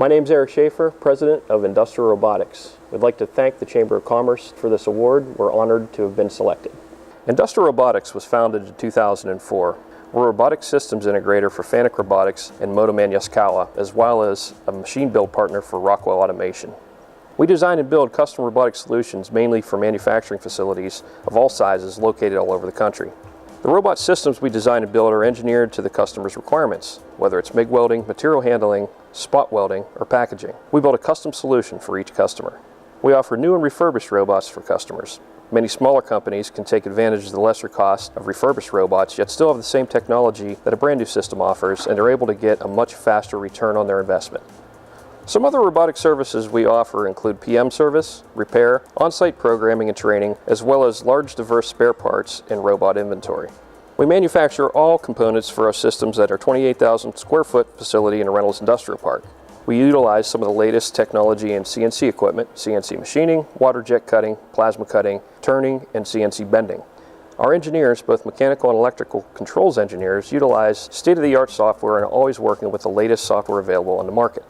My name is Eric Schaefer, President of Industrial Robotics. We'd like to thank the Chamber of Commerce for this award. We're honored to have been selected. Industrial Robotics was founded in 2004. We're a robotic systems integrator for Fanuc Robotics and Motoman Yaskawa, as well as a machine build partner for Rockwell Automation. We design and build custom robotic solutions mainly for manufacturing facilities of all sizes located all over the country. The robot systems we design and build are engineered to the customer's requirements, whether it's MIG welding, material handling, spot welding, or packaging. We build a custom solution for each customer. We offer new and refurbished robots for customers. Many smaller companies can take advantage of the lesser cost of refurbished robots, yet still have the same technology that a brand new system offers, and are able to get a much faster return on their investment. Some other robotic services we offer include PM service, repair, on-site programming and training, as well as large diverse spare parts and robot inventory. We manufacture all components for our systems at our 28,000 square foot facility in the Reynolds Industrial Park. We utilize some of the latest technology in CNC equipment, CNC machining, water jet cutting, plasma cutting, turning, and CNC bending. Our engineers, both mechanical and electrical controls engineers, utilize state-of-the-art software and are always working with the latest software available on the market.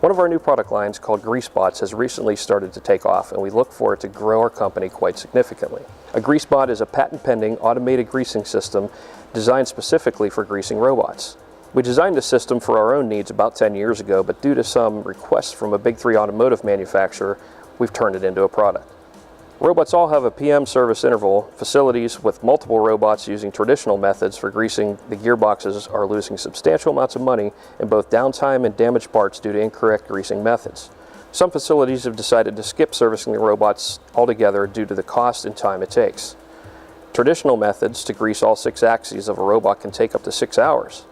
One of our new product lines, called GreaseBots, has recently started to take off, and we look for it to grow our company quite significantly. A GreaseBot is a patent-pending automated greasing system designed specifically for greasing robots. We designed this system for our own needs about 10 years ago, but due to some requests from a Big 3 automotive manufacturer, we've turned it into a product. Robots all have a PM service interval. Facilities with multiple robots using traditional methods for greasing the gearboxes are losing substantial amounts of money in both downtime and damaged parts due to incorrect greasing methods. Some facilities have decided to skip servicing the robots altogether due to the cost and time it takes. Traditional methods to grease all 6 axes of a robot can take up to 6 hours.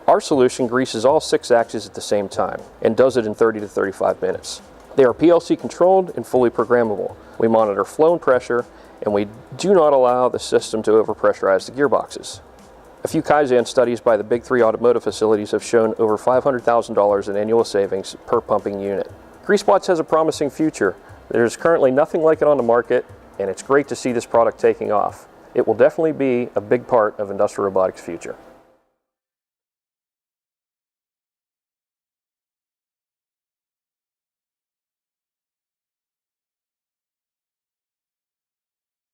Our solution greases all 6 axes at the same time and does it in 30 to 35 minutes. They are PLC controlled and fully programmable. We monitor flow and pressure, and we do not allow the system to overpressurize the gearboxes. A few Kaizen studies by the Big 3 automotive facilities have shown over $500,000 in annual savings per pumping unit. GreaseBots has a promising future. There's currently nothing like it on the market, and it's great to see this product taking off. It will definitely be a big part of industrial robotics' future.